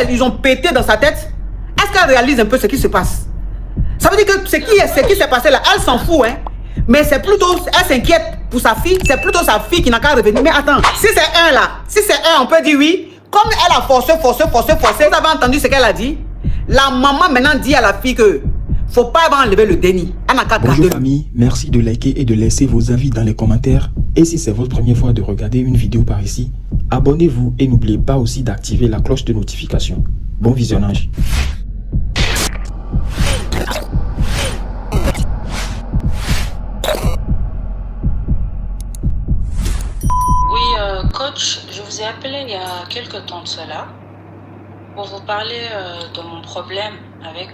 ils ont pété dans sa tête. Est-ce qu'elle réalise un peu ce qui se passe? Ça veut dire que ce qui s'est passé là, elle s'en fout, hein. Mais c'est plutôt, elle s'inquiète pour sa fille, c'est plutôt sa fille qui n'a qu'à revenir. Mais attends, si c'est un là, si c'est un, on peut dire oui. Comme elle a forcé, vous avez entendu ce qu'elle a dit? La maman maintenant dit à la fille que faut pas avoir enlevé le déni. Elle n'a qu'à garder. Bonjour famille, merci de liker et de laisser vos avis dans les commentaires. Et si c'est votre première fois de regarder une vidéo par ici, abonnez-vous et n'oubliez pas aussi d'activer la cloche de notification. Bon visionnage. Coach, je vous ai appelé il y a quelques temps de cela pour vous parler de mon problème avec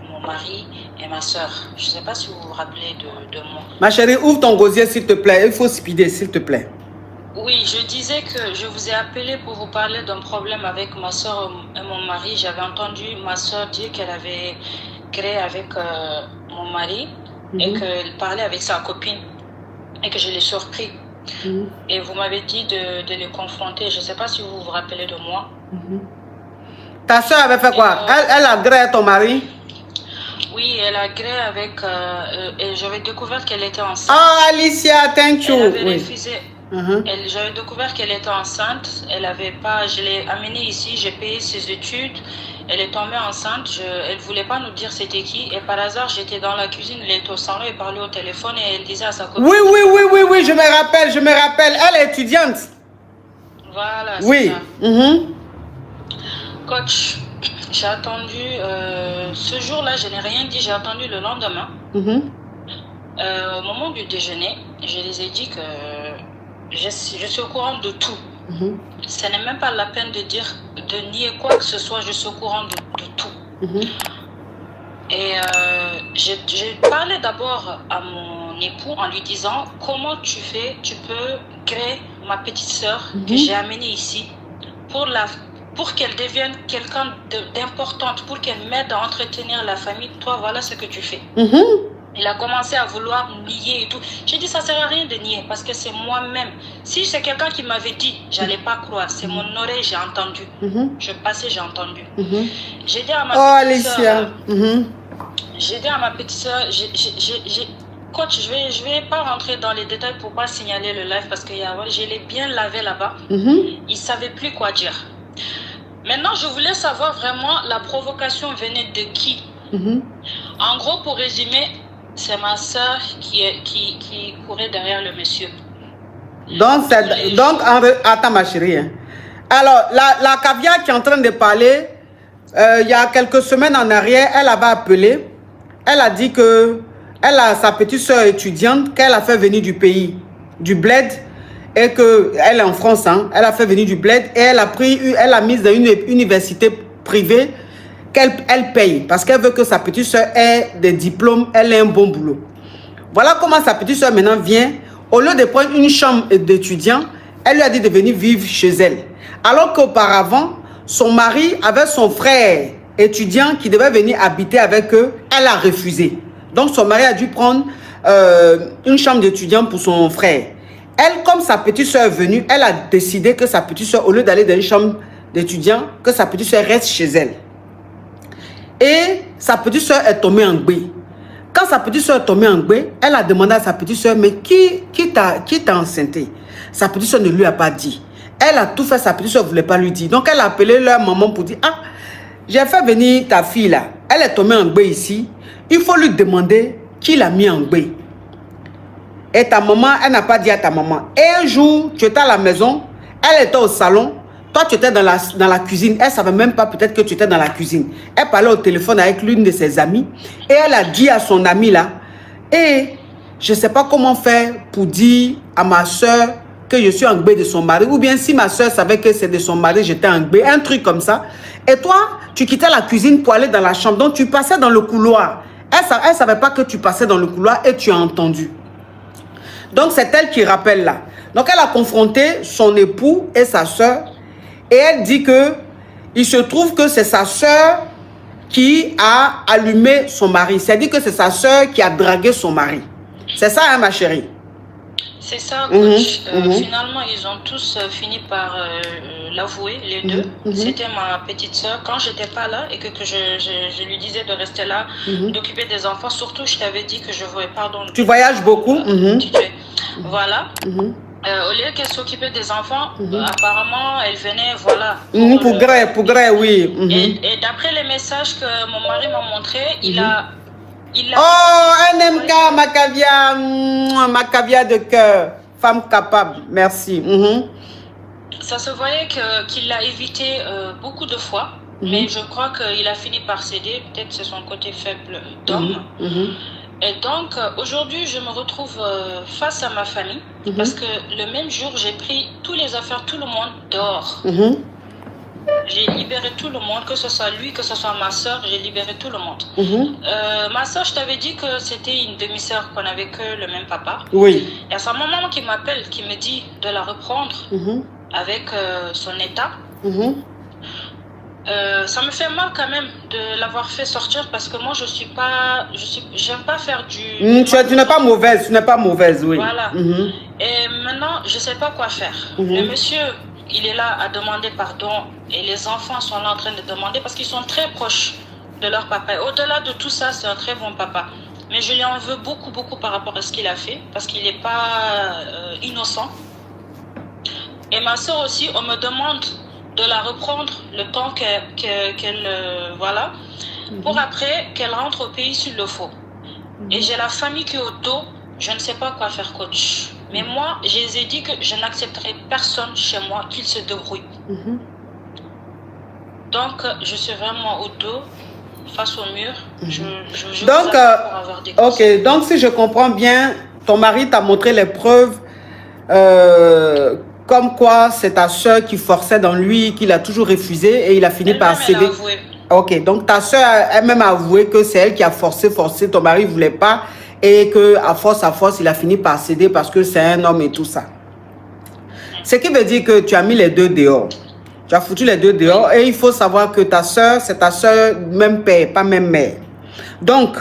mon mari et ma soeur. Je ne sais pas si vous vous rappelez de moi. Ma chérie, ouvre ton gosier s'il te plaît. Il faut speeder s'il te plaît. Oui, je disais que je vous ai appelé pour vous parler d'un problème avec ma soeur et mon mari. J'avais entendu ma soeur dire qu'elle avait créé avec mon mari et qu'elle parlait avec sa copine et que je l'ai surpris. Et vous m'avez dit de les confronter. Je ne sais pas si vous vous rappelez de moi. Ta soeur avait fait quoi? Elle a gré ton mari? Oui, elle a gré avec... et j'avais découvert qu'elle était enceinte. Ah, Alicia, thank you. Elle avait refusé. J'avais découvert qu'elle était enceinte. Elle avait pas... Je l'ai amenée ici, j'ai payé ses études. Elle est tombée enceinte. Elle ne voulait pas nous dire c'était qui. Et par hasard, j'étais dans la cuisine, elle était au salon, elle parlait au téléphone et elle disait à sa copine... Oui, je me rappelle. Elle est étudiante. Voilà, oui. C'est ça. Coach, j'ai attendu... ce jour-là, je n'ai rien dit. J'ai attendu le lendemain. Au moment du déjeuner, je les ai dit que je suis au courant de tout. Ce n'est même pas la peine de nier quoi que ce soit, je suis au courant de tout. Et j'ai parlé d'abord à mon époux en lui disant comment tu peux créer ma petite soeur que j'ai amenée ici pour qu'elle devienne quelqu'un d'importante, pour qu'elle m'aide à entretenir la famille. Toi, voilà ce que tu fais. Il a commencé à vouloir nier et tout. J'ai dit, ça ne sert à rien de nier parce que c'est moi-même. Si c'est quelqu'un qui m'avait dit, je n'allais pas croire. C'est mon oreille, j'ai entendu. Je passais, j'ai entendu. J'ai dit à ma petite soeur... J'ai dit à ma petite soeur, coach, je vais pas rentrer dans les détails pour pas signaler le live parce que je l'ai bien lavé là-bas. Il ne savait plus quoi dire. Maintenant, je voulais savoir vraiment la provocation venait de qui. En gros, pour résumer, c'est ma soeur qui courait derrière le monsieur. Donc attends ma chérie. Alors, la caviar qui est en train de parler, il y a quelques semaines en arrière, elle avait appelé. Elle a dit que elle a sa petite soeur étudiante qu'elle a fait venir du pays, du bled, et qu'elle est en France. Hein, elle a fait venir du bled et elle a mise dans une université privée qu'elle paye parce qu'elle veut que sa petite soeur ait des diplômes, elle ait un bon boulot. Voilà comment sa petite soeur maintenant vient. Au lieu de prendre une chambre d'étudiant, elle lui a dit de venir vivre chez elle. Alors qu'auparavant, son mari avait son frère étudiant qui devait venir habiter avec eux. Elle a refusé. Donc son mari a dû prendre une chambre d'étudiant pour son frère. Elle, comme sa petite soeur est venue, elle a décidé que sa petite soeur, au lieu d'aller dans une chambre d'étudiant, que sa petite soeur reste chez elle. Et sa petite soeur est tombée en gbé. Quand sa petite soeur est tombée en gbé, elle a demandé à sa petite soeur, mais qui t'a enceinté? Sa petite soeur ne lui a pas dit. Elle a tout fait, sa petite soeur ne voulait pas lui dire. Donc elle a appelé leur maman pour dire, ah, j'ai fait venir ta fille là. Elle est tombée en gbé ici. Il faut lui demander qui l'a mis en gbé. Et ta maman, elle n'a pas dit à ta maman. Et un jour, tu étais à la maison, elle était au salon. Toi, tu étais dans la cuisine. Elle ne savait même pas peut-être que tu étais dans la cuisine. Elle parlait au téléphone avec l'une de ses amies. Et elle a dit à son amie là, et je ne sais pas comment faire pour dire à ma soeur que je suis en gbé de son mari. Ou bien si ma soeur savait que c'est de son mari, j'étais en gbé. Un truc comme ça. Et toi, tu quittais la cuisine pour aller dans la chambre. Donc, tu passais dans le couloir. Elle ne savait pas que tu passais dans le couloir et tu as entendu. Donc, c'est elle qui rappelle là. Donc, elle a confronté son époux et sa soeur. Et elle dit que il se trouve que c'est sa soeur qui a allumé son mari. C'est-à-dire que c'est sa soeur qui a dragué son mari. C'est ça, hein, ma chérie? C'est ça, coach. Finalement, ils ont tous fini par l'avouer, les deux. C'était ma petite soeur. Quand j'étais pas là et que je lui disais de rester là, d'occuper des enfants, surtout, je t'avais dit que je voyais, pardon. Tu voyages beaucoup. Voilà. Au lieu qu'elle s'occupait des enfants, apparemment, elle venait, voilà. Pour gré, oui. Et d'après les messages que mon mari m'a montrés, il a... Oh, NMK, ma caviar de cœur. Femme capable, merci. Ça se voyait qu'il l'a évité beaucoup de fois, mais je crois qu'il a fini par céder. Peut-être c'est son côté faible d'homme. Et donc, aujourd'hui, je me retrouve face à ma famille, parce que le même jour, j'ai pris toutes les affaires, tout le monde dehors. J'ai libéré tout le monde, que ce soit lui, que ce soit ma soeur, j'ai libéré tout le monde. Ma soeur, je t'avais dit que c'était une demi-sœur, qu'on avait que le même papa. Oui. Il y a sa maman qui m'appelle, qui me dit de la reprendre avec son état. Ça me fait mal quand même de l'avoir fait sortir parce que moi j'aime pas faire du... tu n'es pas mauvaise, oui. Voilà. Et maintenant, je sais pas quoi faire. Le monsieur, il est là à demander pardon et les enfants sont là en train de demander parce qu'ils sont très proches de leur papa. Au-delà de tout ça, c'est un très bon papa. Mais je lui en veux beaucoup par rapport à ce qu'il a fait parce qu'il n'est pas innocent. Et ma soeur aussi, on me demande de la reprendre le temps qu'elle voilà, pour après qu'elle rentre au pays s'il le faut. Et j'ai la famille qui est au dos, je ne sais pas quoi faire, coach. Mais moi, je les ai dit que je n'accepterai personne chez moi qu'il se débrouille. Donc, je suis vraiment au dos, face au mur. Je donc, pour avoir des ok, donc si je comprends bien, ton mari t'a montré les preuves comme quoi c'est ta soeur qui forçait dans lui, qu'il a toujours refusé et il a fini par céder. Ok, donc ta soeur elle-même a avoué que c'est elle qui a forcé, ton mari ne voulait pas et que à force, il a fini par céder parce que c'est un homme et tout ça. Ce qui veut dire que tu as mis les deux dehors. Tu as foutu les deux dehors et il faut savoir que ta soeur, c'est ta soeur même père, pas même mère. Donc,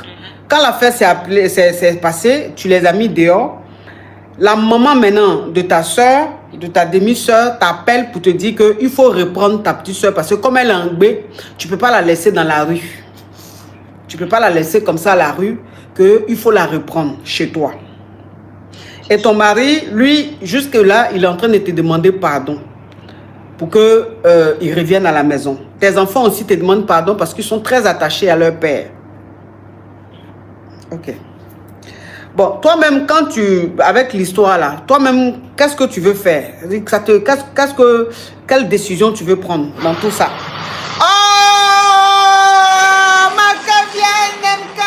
quand l'affaire s'est passée, tu les as mis dehors. La maman maintenant de ta soeur, de ta demi-soeur, t'appelle pour te dire qu'il faut reprendre ta petite soeur parce que comme elle est en B, tu ne peux pas la laisser dans la rue. Tu ne peux pas la laisser comme ça à la rue, qu'il faut la reprendre chez toi. Et ton mari, lui, jusque-là, il est en train de te demander pardon pour qu'il revienne à la maison. Tes enfants aussi te demandent pardon parce qu'ils sont très attachés à leur père. Ok. Bon, toi-même, quand avec l'histoire là, toi-même, qu'est-ce que tu veux faire? Quelle décision tu veux prendre dans tout ça? Oh, ma caviar NMK,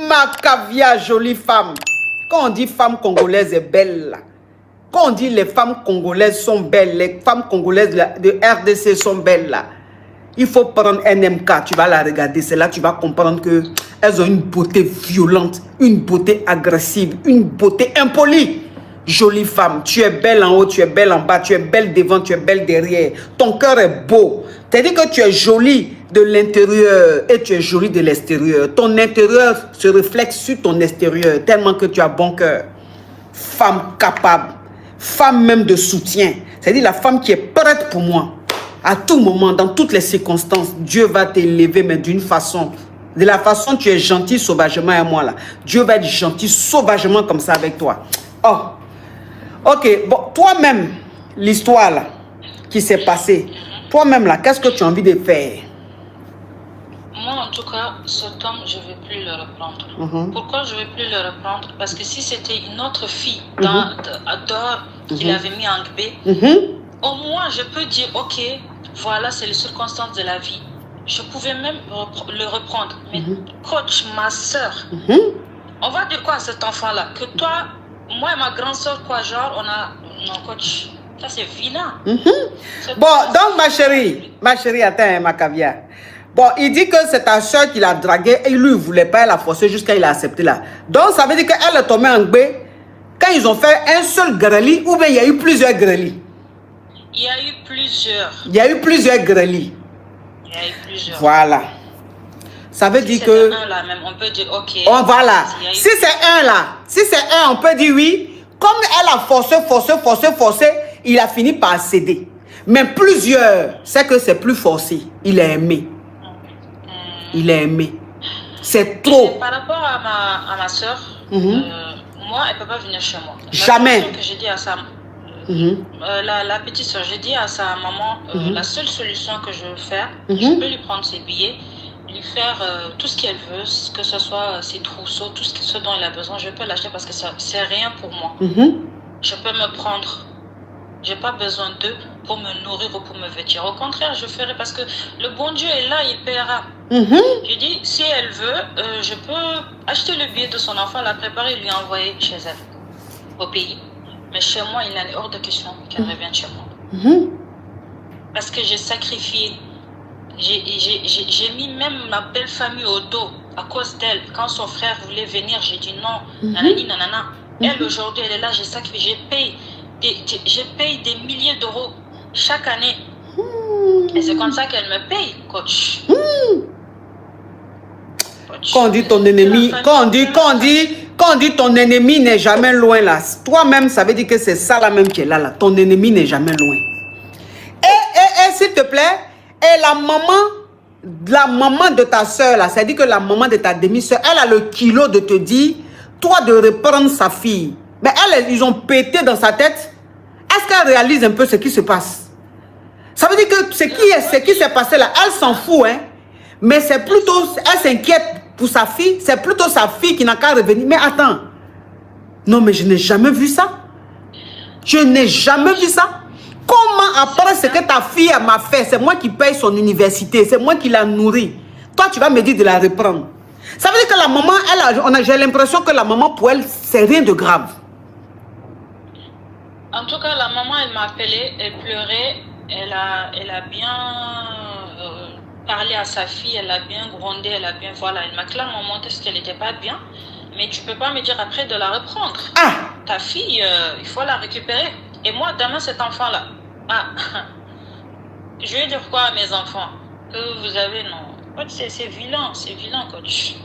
ma caviar, jolie femme. Quand on dit femme congolaise est belle, là. Quand on dit les femmes congolaises sont belles, les femmes congolaises de RDC sont belles là. Il faut prendre NMK, tu vas la regarder, c'est là que tu vas comprendre qu'elles ont une beauté violente, une beauté agressive, une beauté impolie. Jolie femme, tu es belle en haut, tu es belle en bas, tu es belle devant, tu es belle derrière. Ton cœur est beau. C'est-à-dire que tu es jolie de l'intérieur et tu es jolie de l'extérieur. Ton intérieur se reflète sur ton extérieur tellement que tu as bon cœur. Femme capable, femme même de soutien. C'est-à-dire la femme qui est prête pour moi. À tout moment, dans toutes les circonstances, Dieu va t'élever, mais d'une façon. De la façon tu es gentil sauvagement à moi là. Dieu va être gentil sauvagement comme ça avec toi. Oh. Ok, bon, toi-même, l'histoire là, qui s'est passée, toi-même là, qu'est-ce que tu as envie de faire? Moi, en tout cas, cet homme, je ne vais plus le reprendre. Pourquoi je ne vais plus le reprendre? Parce que si c'était une autre fille dehors qu'il avait mis en B, au moins, je peux dire, ok, voilà, c'est les circonstances de la vie. Je pouvais même le reprendre. Mais coach, ma soeur, on va dire quoi à cet enfant-là? Que toi, moi et ma grande soeur, quoi, genre, on a... Non, coach, ça c'est vilain. Bon, donc ma chérie, attends, ma caviar. Bon, il dit que c'est ta soeur qui l'a dragué et lui, il ne voulait pas, elle a forcé jusqu'à il a accepté là. Donc, ça veut dire qu'elle est tombée en B quand ils ont fait un seul greli ou bien il y a eu plusieurs grelis? Il y a eu plusieurs. Il y a eu plusieurs grelis. Il y a eu plusieurs. Voilà. Ça veut si dire c'est que... un là même, on peut dire ok. Oh, voilà. Si c'est un là, si c'est un, on peut dire oui. Comme elle a forcé, il a fini par céder. Mais plusieurs, c'est que c'est plus forcé. Il est aimé. Il est aimé. C'est trop. Et par rapport à ma soeur, moi, elle ne peut pas venir chez moi. Jamais. Que j'ai dit à sa... la petite soeur, j'ai dit à sa maman, la seule solution que je veux faire, je peux lui prendre ses billets, lui faire tout ce qu'elle veut, que ce soit ses trousseaux, tout ce dont elle a besoin, je peux l'acheter parce que c'est rien pour moi. Je peux me prendre. Je n'ai pas besoin d'eux pour me nourrir ou pour me vêtir. Au contraire, je ferai parce que le bon Dieu est là, il paiera. Je dis, si elle veut, je peux acheter le billet de son enfant, la préparer et lui envoyer chez elle, au pays. Mais chez moi, il est hors de question qu'elle revienne chez moi. Parce que j'ai sacrifié. J'ai mis même ma belle famille au dos à cause d'elle. Quand son frère voulait venir, j'ai dit non. Nanani, nanana. Elle, aujourd'hui, elle est là, j'ai sacrifié. Je paye des milliers d'euros chaque année. Et c'est comme ça qu'elle me paye, coach. Quand on dit ton ennemi, quand on dit ton ennemi n'est jamais loin là, toi-même, ça veut dire que c'est ça là même qui est là, là. Ton ennemi n'est jamais loin. Et s'il te plaît, et la maman de ta soeur là, c'est-à-dire que la maman de ta demi-soeur, elle a le kilo de te dire, toi de reprendre sa fille. Mais ils ont pété dans sa tête. Est-ce qu'elle réalise un peu ce qui se passe? Ça veut dire que ce qui s'est passé là, elle s'en fout, hein. Mais c'est plutôt, elle s'inquiète pour sa fille. C'est plutôt sa fille qui n'a qu'à revenir. Mais attends. Non, mais je n'ai jamais vu ça. Je n'ai jamais vu ça. Comment après ce que ta fille m'a fait, c'est moi qui paye son université, c'est moi qui la nourris. Toi, tu vas me dire de la reprendre. Ça veut dire que la maman, j'ai l'impression que la maman, pour elle, c'est rien de grave. En tout cas, la maman, elle m'a appelé, elle pleurait, elle a bien parlé à sa fille, elle a bien grondé, elle a bien, voilà, elle m'a clairement montré ce qu'elle n'était pas bien. Mais tu peux pas me dire après de la reprendre. Ah! Ta fille, il faut la récupérer. Et moi, demain, cet enfant-là, je vais dire quoi à mes enfants? Que vous avez, non. C'est vilain, coach.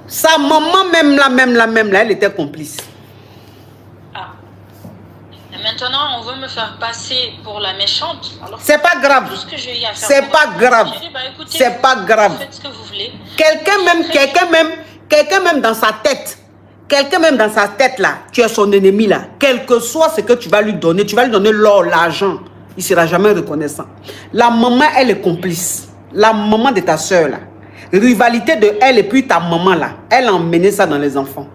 Sa maman, même là, elle était complice. Et maintenant, on veut me faire passer pour la méchante. C'est pas grave. Tout ce que j'ai eu à faire. C'est pas grave. C'est pas grave. Faites ce que vous voulez. Quelqu'un même dans sa tête. Quelqu'un même dans sa tête là, tu es son ennemi là. Quel que soit ce que tu vas lui donner l'or, l'argent. Il ne sera jamais reconnaissant. La maman, elle est complice. La maman de ta soeur là. Rivalité de elle et puis ta maman là. Elle a emmené ça dans les enfants.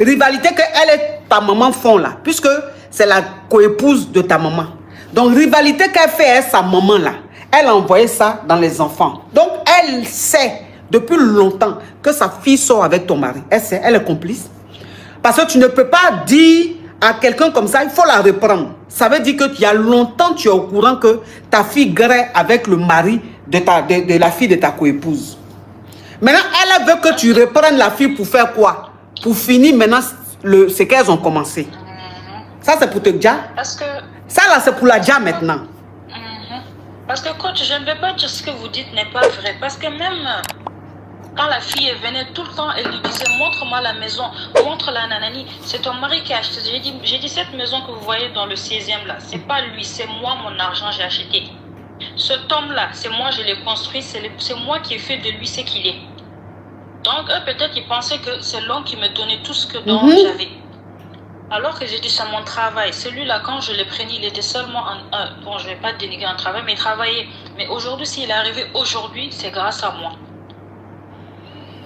Rivalité que elle et ta maman font là. Puisque c'est la coépouse de ta maman. Donc rivalité qu'elle fait sa maman là. Elle a envoyé ça dans les enfants. Donc elle sait depuis longtemps que sa fille sort avec ton mari. Elle sait, elle est complice. Parce que tu ne peux pas dire à quelqu'un comme ça, il faut la reprendre. Ça veut dire qu'il y a longtemps, tu es au courant que ta fille grée avec le mari de la fille de ta coépouse. Maintenant, elle veut que tu reprennes la fille pour faire quoi? Pour finir maintenant ce qu'elles ont commencé. Ça, c'est pour te dire. Ça, là, c'est pour la dire maintenant. Parce que, coach, je ne vais pas dire ce que vous dites n'est pas vrai. Parce que même quand la fille venait tout le temps, elle lui disait, montre-moi la maison, montre la nanani. C'est ton mari qui a acheté. J'ai dit, cette maison que vous voyez dans le 16e là, c'est pas lui, c'est moi, mon argent, j'ai acheté. Cet homme-là, c'est moi, je l'ai construit, c'est moi qui ai fait de lui ce qu'il est. Donc, eux, peut-être, ils pensaient que c'est l'homme qui me donnait tout ce que j'avais. Alors que j'ai dit, c'est mon travail. Celui-là, quand je l'ai pris, il était seulement bon, je ne vais pas dénigrer un travail, mais il travaillait. Mais aujourd'hui, s'il est arrivé aujourd'hui, c'est grâce à moi.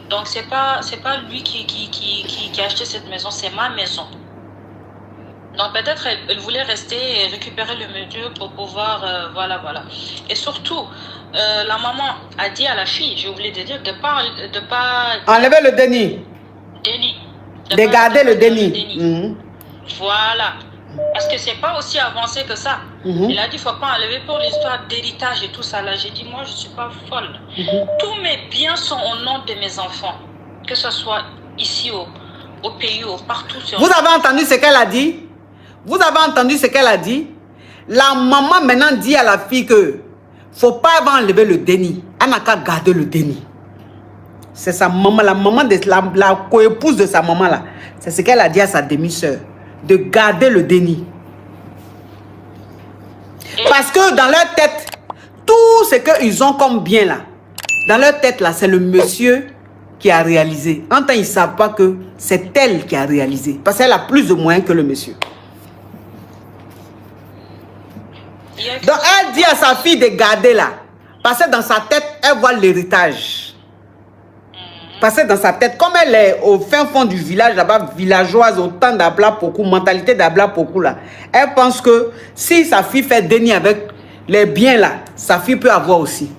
Donc, c'est pas lui qui a acheté cette maison, c'est ma maison. Donc, peut-être, elle voulait rester et récupérer le milieu pour pouvoir, voilà. Et surtout, la maman a dit à la fille, j'ai oublié de dire, de pas enlever le déni. De garder le déni. Voilà. Parce que c'est pas aussi avancé que ça. Il a dit, il ne faut pas enlever pour l'histoire d'héritage et tout ça. Là, j'ai dit, moi, je ne suis pas folle. Tous mes biens sont au nom de mes enfants. Que ce soit ici, au pays, partout. Vous avez entendu ce qu'elle a dit? Vous avez entendu ce qu'elle a dit? La maman maintenant dit à la fille que faut pas enlever le déni. Elle n'a qu'à garder le déni. C'est sa maman, la maman de la coépouse de sa maman là. C'est ce qu'elle a dit à sa demi-sœur. De garder le déni. Parce que dans leur tête, tout ce qu'ils ont comme bien là, dans leur tête là, c'est le monsieur qui a réalisé. En temps, ils ne savent pas que c'est elle qui a réalisé. Parce qu'elle a plus de moyens que le monsieur. Donc, elle dit à sa fille de garder là. Parce que dans sa tête, elle voit l'héritage. Parce que dans sa tête, comme elle est au fin fond du village, là-bas, villageoise, au temps d'Abla Pokou, mentalité d'Abla Pokou, là, elle pense que si sa fille fait déni avec les biens là, sa fille peut avoir aussi.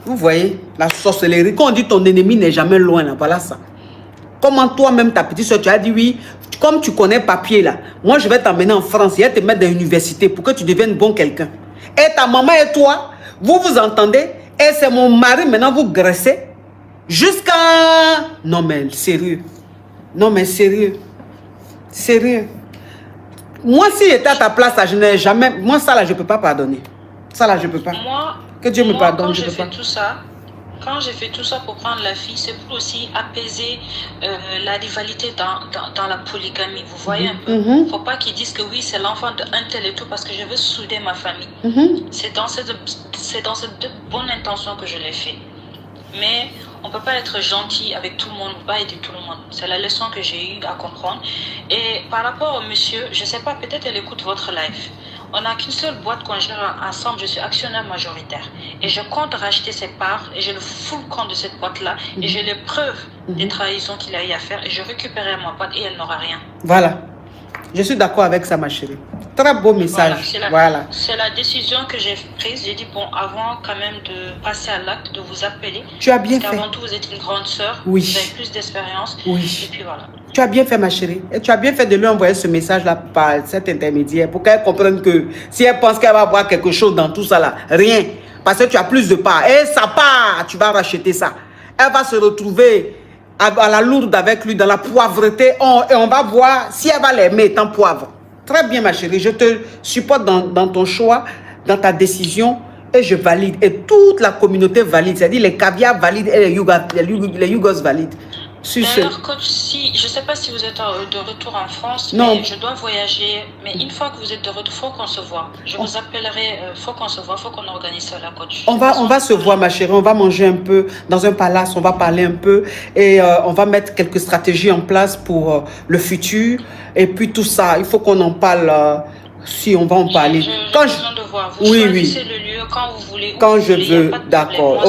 Vous voyez, la sorcellerie. Quand on dit ton ennemi n'est jamais loin, là, voilà ça. Comment toi-même, ta petite soeur, tu as dit oui, comme tu connais papier là, moi je vais t'emmener en France et te mettre dans l'université pour que tu deviennes bon quelqu'un. Et ta maman et toi, vous vous entendez, et c'est mon mari, maintenant vous graissez. Jusqu'à... Non mais sérieux. Non mais sérieux. Sérieux. Moi si j'étais à ta place, là, je n'ai jamais... Moi ça là, je ne peux pas pardonner. Ça là, je ne peux pas. Moi, que Dieu me pardonne, quand je ne peux pas. Quand j'ai fait tout ça pour prendre la fille, c'est pour aussi apaiser la rivalité dans la polygamie. Vous voyez un peu. Il ne faut pas qu'ils disent que oui, c'est l'enfant d'un tel et tout parce que je veux souder ma famille. C'est dans cette bonne intention que je l'ai fait. Mais on ne peut pas être gentil avec tout le monde, on ne peut pas aider tout le monde. C'est la leçon que j'ai eu à comprendre. Et par rapport au monsieur, je ne sais pas, peut-être elle écoute votre live. On n'a qu'une seule boîte qu'on gère ensemble, je suis actionnaire majoritaire. Et je compte racheter ses parts et j'ai le full compte de cette boîte-là. Et j'ai les preuves des trahisons qu'il a eu à faire et je récupérerai ma boîte et elle n'aura rien. Voilà. Je suis d'accord avec ça, ma chérie. Très beau message. Voilà, c'est la décision que j'ai prise. J'ai dit, bon, avant quand même de passer à l'acte, de vous appeler. Tu as bien fait. Parce qu'avant tout, vous êtes une grande sœur. Oui. Vous avez plus d'expérience. Oui. Et puis voilà. Tu as bien fait, ma chérie. Et tu as bien fait de lui envoyer ce message-là par cet intermédiaire pour qu'elle comprenne que si elle pense qu'elle va avoir quelque chose dans tout ça là, rien. Parce que tu as plus de parts. Et sa part, tu vas racheter ça. Elle va se retrouver à la lourde avec lui dans la poivreté. Et on va voir si elle va l'aimer étant poivre. Très bien, ma chérie. Je te supporte dans ton choix, dans ta décision. Et je valide. Et toute la communauté valide. C'est-à-dire les caviars valident et les Yougos valident. D'ailleurs, coach, je ne sais pas si vous êtes de retour en France, non. Mais je dois voyager. Mais une fois que vous êtes de retour, il faut qu'on se voit. Je vous appellerai, il faut qu'on se voit, il faut qu'on organise ça là, coach. On va se voir, ma chérie. On va manger un peu dans un palace, on va parler un peu. Et on va mettre quelques stratégies en place pour le futur. Et puis tout ça, il faut qu'on en parle. Si on va en parler. Quand je besoin de voir. Vous choisissez le lieu quand vous voulez. Quand je veux, d'accord.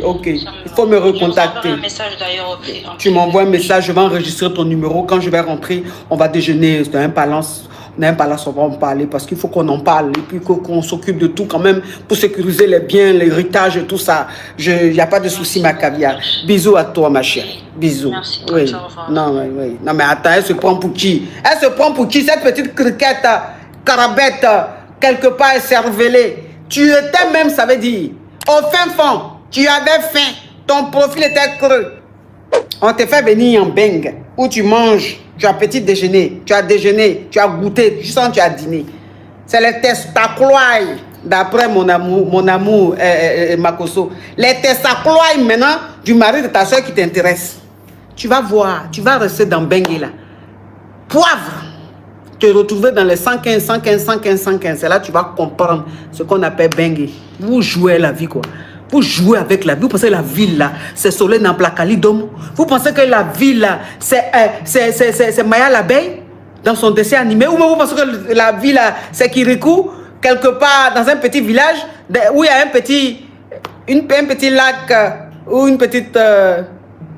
Ok. Il faut me recontacter. Un message d'ailleurs. Tu m'envoies un message, je vais enregistrer ton numéro. Quand je vais rentrer, on va déjeuner dans un palace. Dans un palace, on va en parler parce qu'il faut qu'on en parle. Et puis qu'on s'occupe de tout quand même pour sécuriser les biens, l'héritage et tout ça. Il n'y a pas de souci, ma caviar. Bisous à toi, ma chérie. Bisous. Merci. Oui. Non, mais attends, elle se prend pour qui? Elle se prend pour qui? Cette petite criquette, carabette, quelque part cervelée. Tu étais même, ça veut dire, au fin fond, tu avais faim. Ton profil était creux. On te fait venir en beng où tu manges, tu as petit déjeuner, tu as déjeuné, tu as goûté, tu sens tu as dîné. C'est les testaclois, d'après mon amour Makoso. Les testaclois maintenant du mari de ta soeur qui t'intéresse. Tu vas voir, tu vas rester dans Bengue là. Poivre. Te retrouver dans les 115. C'est là que tu vas comprendre ce qu'on appelle Bengue. Vous jouez la vie quoi. Vous jouez avec la vie. Vous pensez que la ville là, c'est Soleil dans Placalidom. Vous pensez que la ville là, c'est Maya l'abeille dans son dessin animé. Ou vous pensez que la ville là, c'est Kirikou, quelque part dans un petit village où il y a un petit lac ou une petite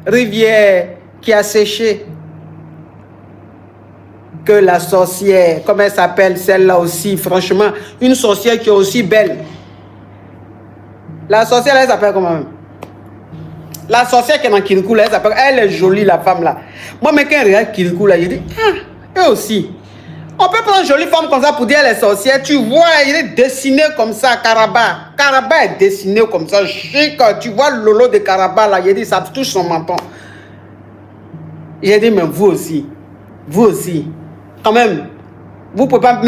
rivière qui a séché. Que la sorcière, comment elle s'appelle celle-là aussi, franchement, une sorcière qui est aussi belle. La sorcière, elle s'appelle comment même? La sorcière qui est dans Kirikou, elle s'appelle, elle est jolie, la femme là. Moi, mais quand je regarde Kirikou là, je dis, elle aussi. On peut prendre une jolie femme comme ça pour dire elle est sorcière. Tu vois, il est dessiné comme ça, Karaba. Karaba est dessiné comme ça, chic. Tu vois le lolo de Karaba là, il dit, ça touche son menton. J'ai dit, mais vous aussi. Quand même, vous ne pouvez pas mettre